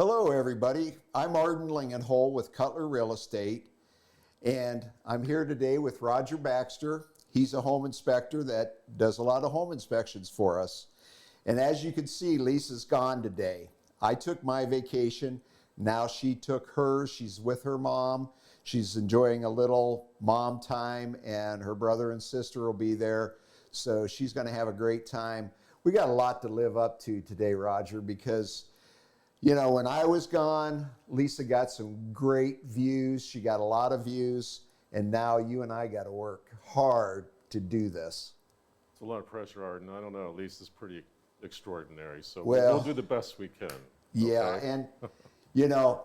Hello, everybody. I'm Arden Lingenhoel with Cutler Real Estate, and I'm here today with Roger Baxter. He's a home inspector that does a lot of home inspections for us. And as you can see, Lisa's gone today. I took my vacation. Now she took hers. She's with her mom. She's enjoying a little mom time, and her brother and sister will be there. So she's going to have a great time. We got a lot to live up to today, Roger, because you know, when I was gone, Lisa got some great views. She got a lot of views, and now you and I got to work hard to do this. It's a lot of pressure, Arden. I don't know. Lisa's pretty extraordinary, so Well, we'll do the best we can. Yeah, Okay? and you know,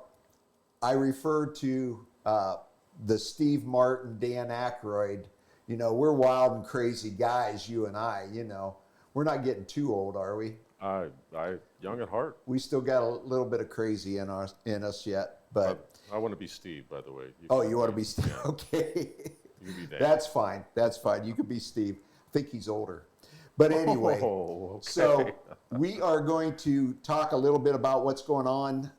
I referred to the Steve Martin, Dan Aykroyd. You know, we're wild and crazy guys, you and I. You know, we're not getting too old, are we? I young at heart. We still got a little bit of crazy in us yet, but I want to be Steve, by the way. you want to be Steve? Yeah. Okay. You can be Dan. That's fine. That's fine. You could be Steve. I think he's older. But anyway, Oh, okay. So we are going to talk a little bit about what's going on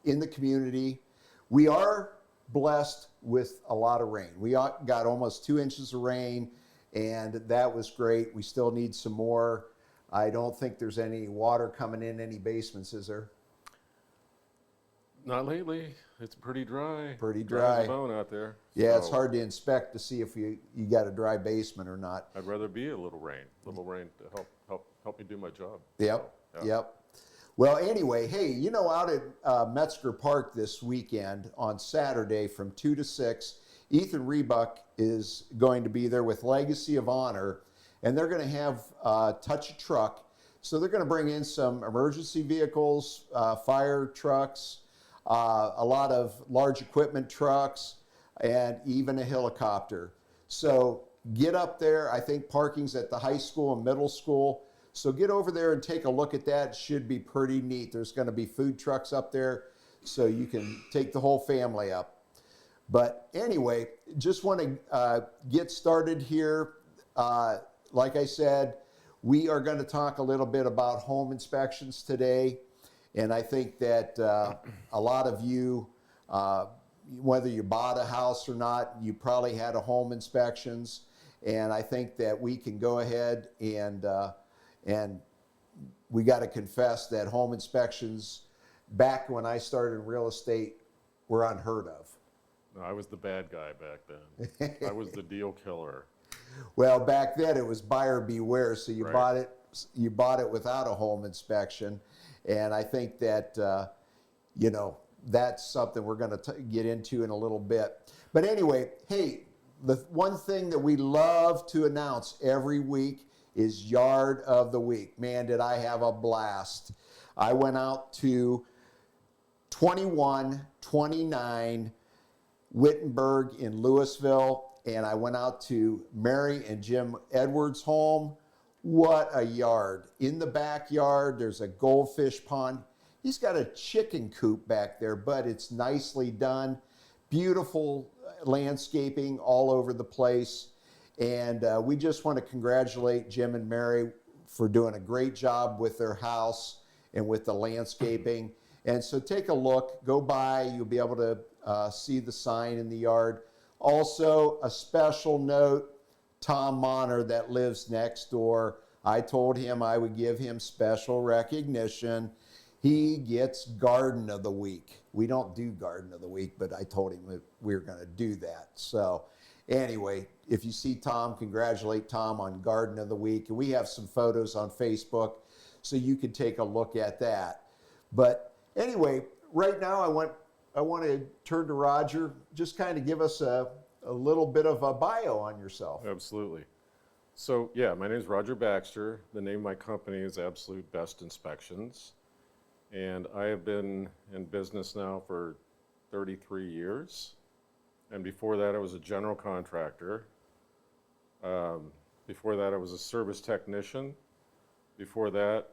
in the community. We are blessed with a lot of rain. We got almost 2 inches of rain, and that was great. We still need some more. I don't think there's any water coming in any basements, is there? Not lately. It's pretty dry. Pretty As dry. a bone out there. Yeah, it's So hard to inspect to see if you got a dry basement or not. I'd rather be a little rain to help me do my job. Yep, Yeah. yep. Well, anyway, hey, you know, out at Metzger Park this weekend on Saturday from 2 to 6, Ethan Rebuck is going to be there with Legacy of Honor, and they're going to have Touch a Truck. So they're going to bring in some emergency vehicles, fire trucks, a lot of large equipment trucks, and even a helicopter. So get up there. I think parking's at the high school and middle school. So get over there and take a look at that. It should be pretty neat. There's going to be food trucks up there, so you can take the whole family up. But anyway, just want to get started here. Like I said, we are going to talk a little bit about home inspections today. And I think that a lot of you, whether you bought a house or not, you probably had a home inspections. And I think that we can go ahead and we got to confess that home inspections back when I started in real estate were unheard of. No, I was the bad guy back then. I was the deal killer. Well, back then it was buyer beware, so you Right. bought it without a home inspection, and I think that you know, that's something we're going to get into in a little bit. But anyway, hey, the one thing that we love to announce every week is Yard of the Week. Man, did I have a blast! I went out to 2129 Wittenberg in Louisville, and I went out to Mary and Jim Edwards' home. What a yard. In the backyard, there's a goldfish pond. He's got a chicken coop back there, but it's nicely done. Beautiful landscaping all over the place. And we just want to congratulate Jim and Mary for doing a great job with their house and with the landscaping. And so take a look, go by, you'll be able to see the sign in the yard. Also, a special note, Tom Monner that lives next door, I told him I would give him special recognition. He gets Garden of the Week. We don't do Garden of the Week, but I told him that we were going to do that. So anyway, if you see Tom, congratulate Tom on Garden of the Week. And we have some photos on Facebook, so you can take a look at that. But anyway, right now I want to turn to Roger. Just kind of give us a little bit of a bio on yourself. Absolutely. So yeah, my name is Roger Baxter. The name of my company is Absolute Best Inspections. And I have been in business now for 33 years. And before that, I was a general contractor. Before that, I was a service technician. Before that,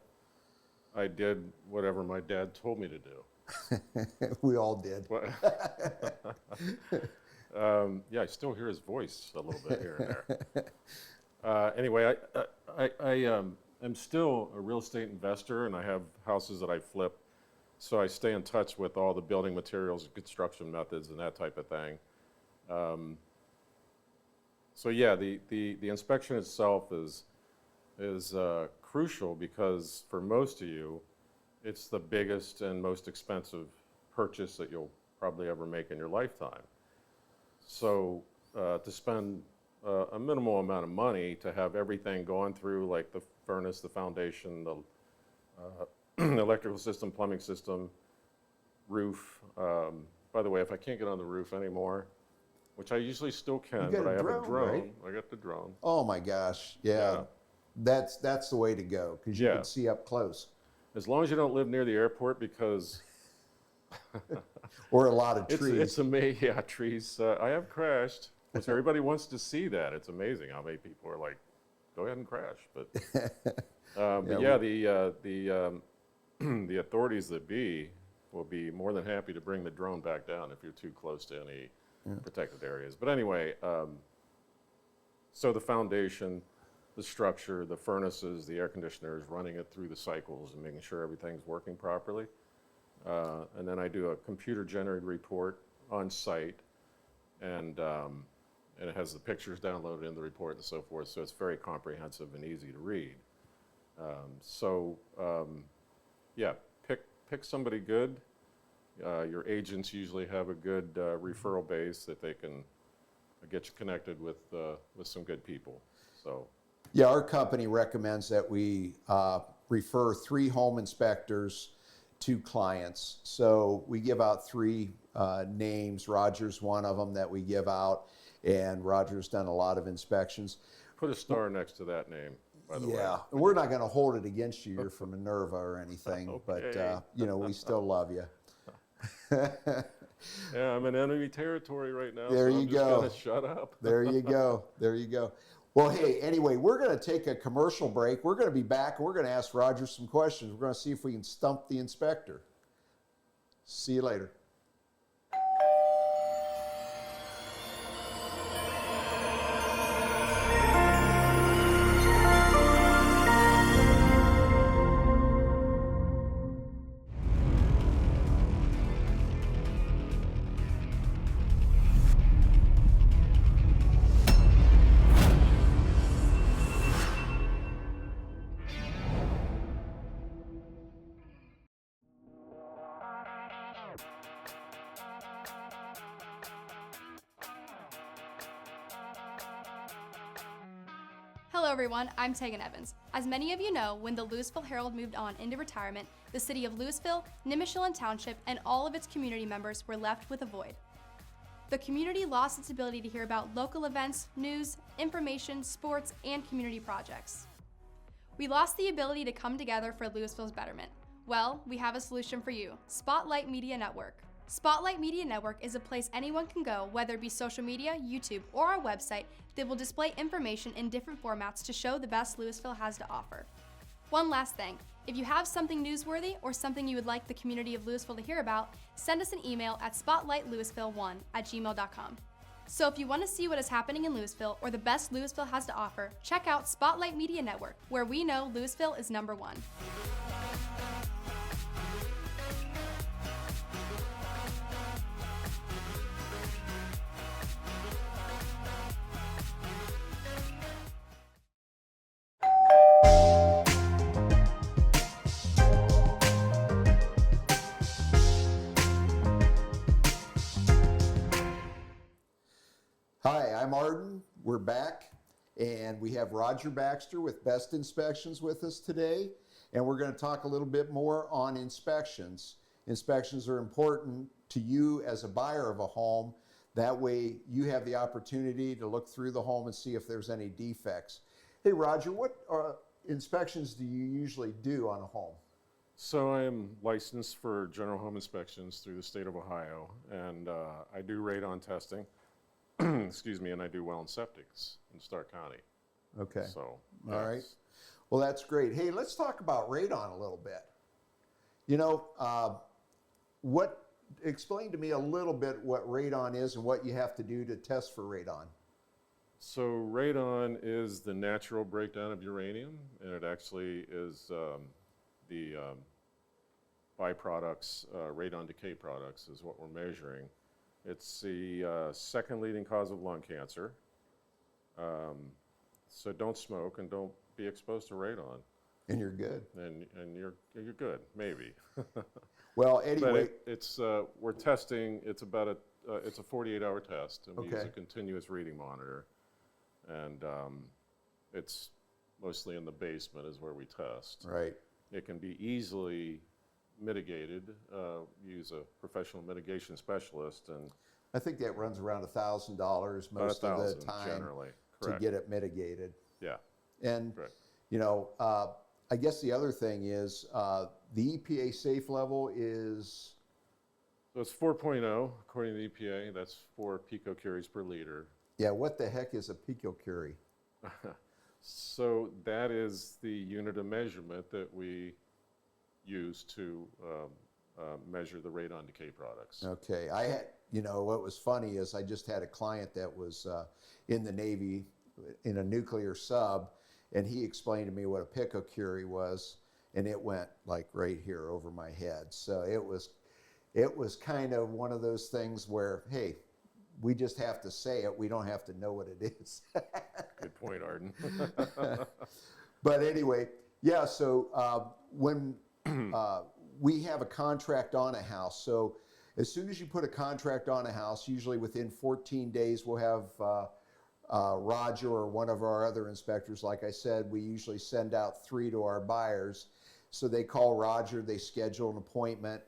I did whatever my dad told me to do. We all did. Yeah, I still hear his voice a little bit here and there. Anyway, I am still a real estate investor, and I have houses that I flip So I stay in touch with all the building materials and construction methods and that type of thing. So yeah, the inspection itself is crucial because for most of you, it's the biggest and most expensive purchase that you'll probably ever make in your lifetime. So to spend a minimal amount of money to have everything going through, like the furnace, the foundation, the electrical system, plumbing system, roof. By the way, if I can't get on the roof anymore, which I usually still can, got but I a have drone, a drone. right? I got the drone. Oh my gosh, yeah. That's the way to go because you can see up close. As long as you don't live near the airport, because or a lot of trees. It's amazing. Yeah, trees. I have crashed, which everybody wants to see that. It's amazing how many people are like, go ahead and crash. But the authorities that be will be more than happy to bring the drone back down if you're too close to any protected areas. But anyway, so the foundation, the structure, the furnaces, the air conditioners, running it through the cycles and making sure everything's working properly. And then I do a computer-generated report on site, and it has the pictures downloaded in the report and so forth, so it's very comprehensive and easy to read. Pick somebody good. Your agents usually have a good referral base that they can get you connected with some good people. So. Yeah, our company recommends that we refer 3 home inspectors to clients. So we give out 3 names. Roger's one of them that we give out, and Roger's done a lot of inspections. Put a star next to that name, by the way. Yeah, and we're not going to hold it against you. You're from Minerva or anything, Okay. but we still love you. Yeah, I'm in enemy territory right now. There so you I'm go. just gonna shut up. There you go. There you go. Well, hey, anyway, we're going to take a commercial break. We're going to be back, and we're going to ask Roger some questions. We're going to see if we can stump the inspector. See you later. Hello everyone, I'm Tegan Evans. As many of you know, when the Louisville Herald moved on into retirement, the city of Louisville, Nimishillen Township, and all of its community members were left with a void. The community lost its ability to hear about local events, news, information, sports, and community projects. We lost the ability to come together for Louisville's betterment. Well, we have a solution for you, Spotlight Media Network. Spotlight Media Network is a place anyone can go, whether it be social media, YouTube, or our website, that will display information in different formats to show the best Louisville has to offer. One last thing, if you have something newsworthy or something you would like the community of Louisville to hear about, send us an email at spotlightlouisville1@gmail.com. So if you want to see what is happening in Louisville or the best Louisville has to offer, check out Spotlight Media Network, where we know Louisville is number one. Hi, I'm Arden. We're back, and we have Roger Baxter with Best Inspections with us today, and we're going to talk a little bit more on inspections. Inspections are important to you as a buyer of a home. That way you have the opportunity to look through the home and see if there's any defects. Hey Roger, what inspections do you usually do on a home? So I am licensed for general home inspections through the state of Ohio, and I do radon testing. Excuse me, and I do well in septics in Stark County. Okay. So, all right. Well, that's great. Hey, let's talk about radon a little bit. Explain to me a little bit what radon is and what you have to do to test for radon. So radon is the natural breakdown of uranium, and it actually is the byproducts, radon decay products is what we're measuring. It's the second leading cause of lung cancer. So don't smoke and don't be exposed to radon. And you're good. And you're good, maybe. Well, But anyway, it's we're testing. It's about it's a 48-hour test, and we use Okay. a continuous reading monitor, and it's mostly in the basement is where we test. right. It can be easily mitigated. Use a professional mitigation specialist, and I think that runs around $1,000 about most of the 1,000 time generally. to Correct. get it mitigated. Yeah. And, Correct. you know, I guess the other thing is the EPA safe level is, So it's 4.0 according to the EPA. That's 4 picocuries per liter. yeah, what the heck is a picocurie? So that is the unit of measurement that we use to measure the radon decay products. Okay, you know, what was funny is I just had a client that was in the Navy in a nuclear sub, and he explained to me what a picocurie was, and it went like right here over my head. So it was kind of one of those things where, hey, we just have to say it. We don't have to know what it is. Good point, Arden. But anyway, yeah, so when we have a contract on a house, so as soon as you put a contract on a house, usually within 14 days, we'll have Roger or one of our other inspectors. Like I said, we usually send out 3 to our buyers. So they call Roger, they schedule an appointment.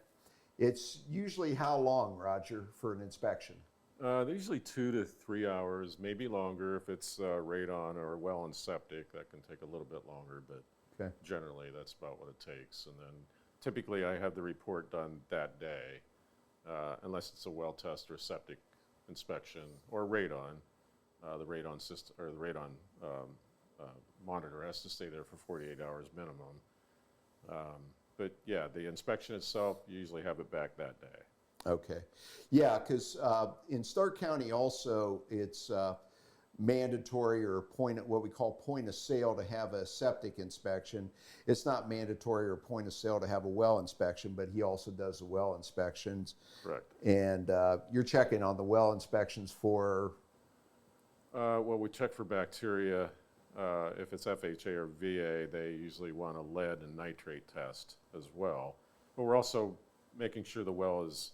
It's usually how long, Roger, for an inspection? They're usually 2 to 3 hours, maybe longer if it's radon or well and septic. That can take a little bit longer, but Okay. generally that's about what it takes. And then typically I have the report done that day, unless it's a well test or septic inspection or radon. The radon system or the radon monitor has to stay there for 48 hours minimum. But yeah, the inspection itself, you usually have it back that day. Okay. Yeah, because in Stark County also, it's mandatory or what we call point of sale to have a septic inspection. It's not mandatory or point of sale to have a well inspection, but he also does the well inspections. Correct. And you're checking on the well inspections for, Well, we check for bacteria. If it's FHA or VA, they usually want a lead and nitrate test as well. But we're also making sure the well is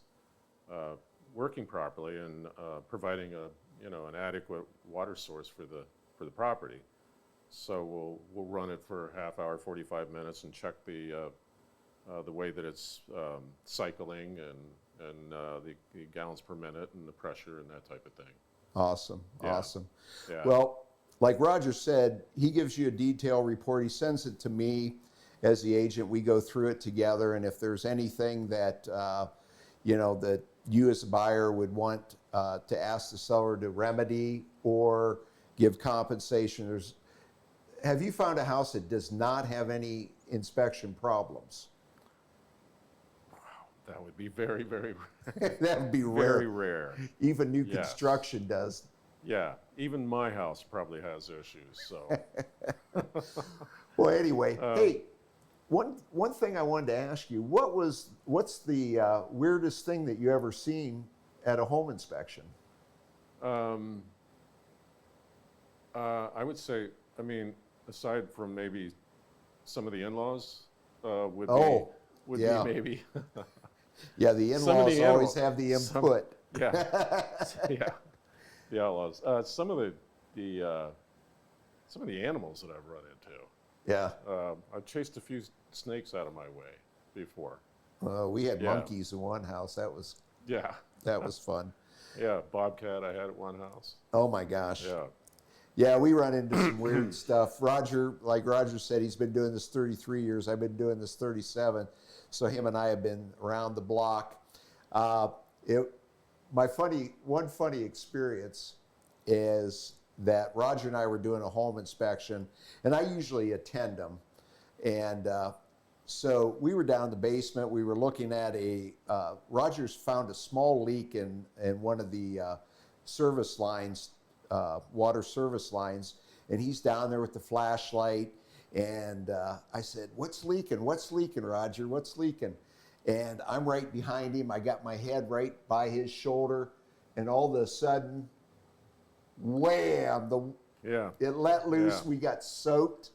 working properly and providing an adequate water source for the property. So we'll run it for a half hour, 45 minutes, and check the way that it's cycling and the gallons per minute and the pressure and that type of thing. awesome, Yeah. awesome. Yeah. Well, like Roger said, he gives you a detailed report. He sends it to me as the agent. We go through it together, and if there's anything that that you as a buyer would want to ask the seller to remedy or give compensation, have you found a house that does not have any inspection problems? That would be very, very, That would be very rare. rare. Even new Yes. construction does. Yeah, even my house probably has issues. So Well, anyway, hey, one thing I wanted to ask you: what's the weirdest thing that you ever seen at a home inspection? I would say, I mean, aside from maybe some of the in-laws, would yeah. be maybe. Yeah, the Some of the in-laws always animals- have the some- input. Yeah, yeah, the outlaws. Some of the animals that I've run into. Yeah, I've chased a few snakes out of my way before. we had Yeah. monkeys in one house. That was fun. Yeah, bobcat I had at one house. Oh my gosh. Yeah, Yeah, we run into some weird stuff. Roger, like Roger said, he's been doing this 33 years. I've been doing this 37. So him and I have been around the block. One funny experience is that Roger and I were doing a home inspection, and I usually attend them. And so we were down in the basement. We were looking at Roger's found a small leak in one of the service lines, water service lines, and he's down there with the flashlight. And I said, "What's leaking? What's leaking, Roger? What's leaking?" And I'm right behind him. I got my head right by his shoulder, and all of a sudden, wham! It let loose. Yeah. We got soaked.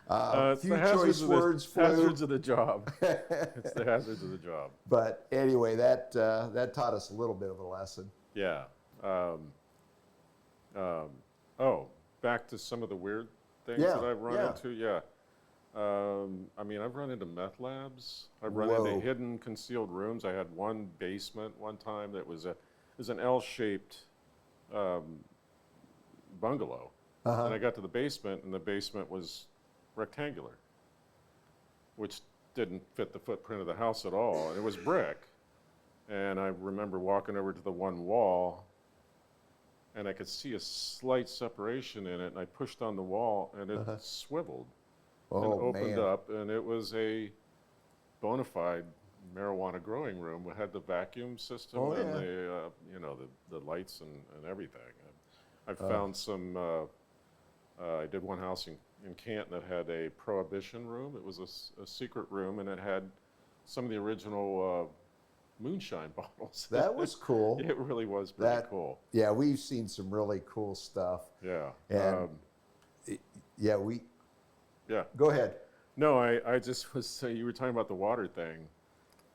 It's Few the hazards choice words flew. hazards of the job. It's the hazards of the job. But anyway, that taught us a little bit of a lesson. Yeah. Oh, back to some of the weird things Yeah, that I've run yeah. into. Yeah. I mean, I've run into meth labs. I've run Whoa. into hidden, concealed rooms. I had one basement one time that was an L-shaped bungalow. Uh-huh. And I got to the basement, and the basement was rectangular, which didn't fit the footprint of the house at all. And it was brick. And I remember walking over to the one wall, and I could see a slight separation in it, and I pushed on the wall, and it swiveled and Oh, opened man. up, and it was a bona fide marijuana growing room. We had the vacuum system Oh, and yeah. the lights and everything. I found some. I did one house in Canton that had a prohibition room. It was a secret room, and it had some of the original moonshine bottles. That was cool. It really was pretty cool. Yeah, we've seen some really cool stuff. Yeah. And yeah, Yeah. go ahead. No, I just was saying, you were talking about the water thing.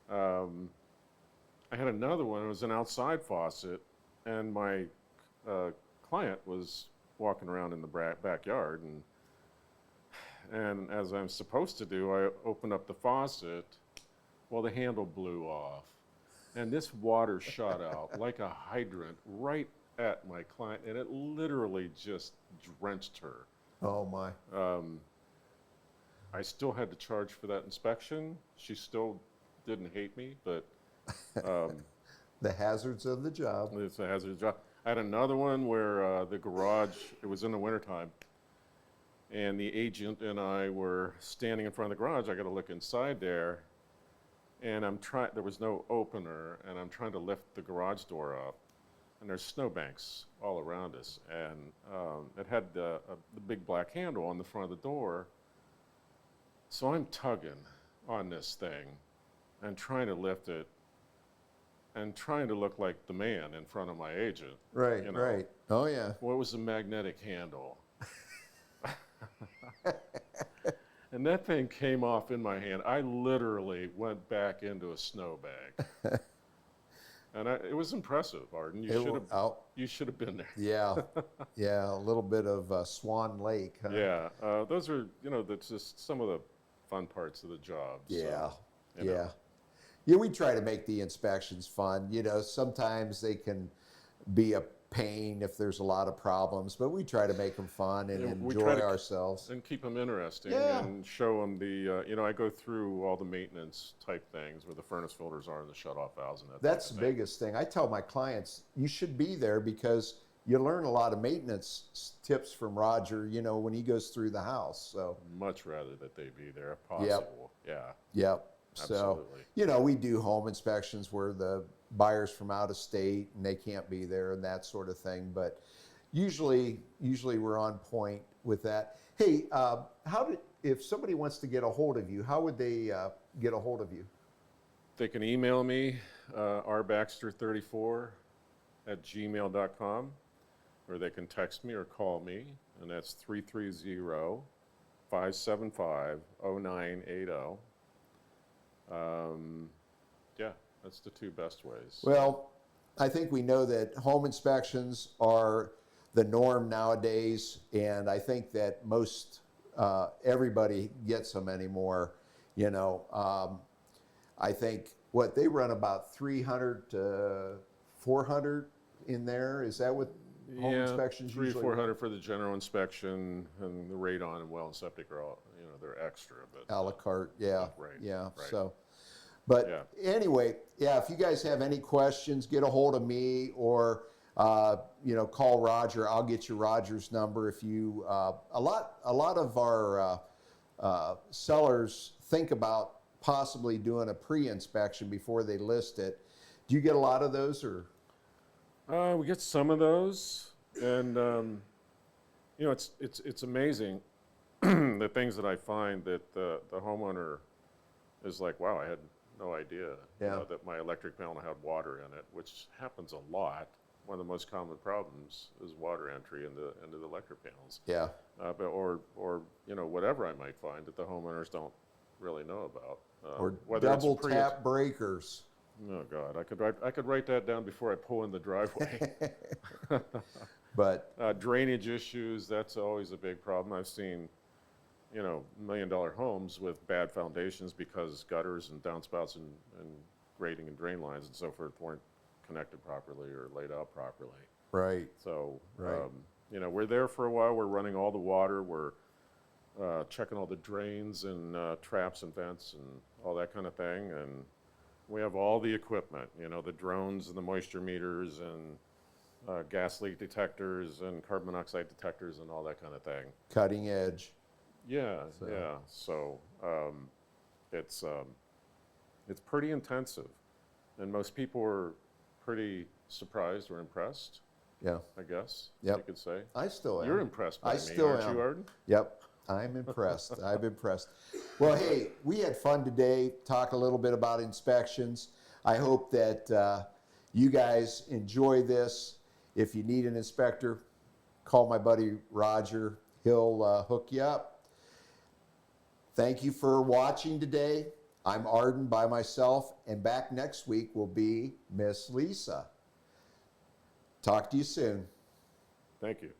I had another one. It was an outside faucet, and my client was walking around in the backyard, and as I'm supposed to do, I opened up the faucet. Well, the handle blew off, and this water shot out like a hydrant right at my client, and it literally just drenched her. Oh my. I still had to charge for that inspection. She still didn't hate me, but The hazards of the job. it's a hazardous job. I had another one where the garage, it was in the wintertime, and the agent and I were standing in front of the garage. I got to look inside there, and there was no opener, and I'm trying to lift the garage door up, and there's snowbanks all around us, and it had the big black handle on the front of the door. So I'm tugging on this thing and trying to lift it and trying to look like the man in front of my agent. Right, you know. right. Oh yeah. What was the magnetic handle? And that thing came off in my hand. I literally went back into a snowbank. And it was impressive, Arden. You should have been there. Yeah, yeah. A little bit of Swan Lake. Huh? Yeah, those are, that's just some of the fun parts of the job. Yeah, so, yeah. Yeah, we try to make the inspections fun. Sometimes they can be a pain if there's a lot of problems, but we try to make them fun and we enjoy try to ourselves. And keep them interesting Yeah. and show them I go through all the maintenance type things where the furnace filters are and the shut-off valves and that. That's the biggest thing. I tell my clients, you should be there because you learn a lot of maintenance tips from Roger, when he goes through the house. So Much rather that they be there if possible. Yeah. Yep. Absolutely. So, we do home inspections where the buyer's from out of state and they can't be there and that sort of thing. But usually we're on point with that. Hey, if somebody wants to get a hold of you, how would they get a hold of you? They can email me, rbaxter34@gmail.com, or they can text me or call me, and that's 330-575-0980. Yeah, that's the two best ways. Well, I think we know that home inspections are the norm nowadays, and I think that most everybody gets them anymore. I think they run about 300 to 400 in there. Is that what home inspections usually? 300-400 for the general inspection, and the radon and well and septic are all, they're extra, but A la carte, yeah, right, yeah. right. So, but anyway, if you guys have any questions, get a hold of me or call Roger. I'll get you Roger's number. If you a lot of our sellers think about possibly doing a pre-inspection before they list it. Do you get a lot of those, or? We get some of those, and it's amazing the things that I find that the homeowner is like, wow, I had no idea Yeah. that my electric panel had water in it, which happens a lot. One of the most common problems is water entry into the electric panels. Yeah. Or whatever I might find that the homeowners don't really know about. Or whether it's double pre- tap breakers. Oh God, I could write that down before I pull in the driveway. But Drainage issues, that's always a big problem. I've seen, $1 million homes with bad foundations because gutters and downspouts and grading and drain lines and so forth weren't connected properly or laid out properly. right. So, Right. we're there for a while. We're running all the water. We're checking all the drains and traps and vents and all that kind of thing. And we have all the equipment, the drones and the moisture meters and gas leak detectors and carbon monoxide detectors and all that kind of thing. Cutting edge. Yeah, So- yeah. So it's pretty intensive, and most people are pretty surprised or impressed, Yeah. I guess Yep. you could say. I still am. You're impressed by I me, still aren't am. you, Arden? Yep. I'm impressed. I'm impressed. Well, hey, we had fun today, talk a little bit about inspections. I hope that you guys enjoy this. If you need an inspector, call my buddy Roger. He'll hook you up. Thank you for watching today. I'm Arden by myself, and back next week will be Miss Lisa. Talk to you soon. Thank you.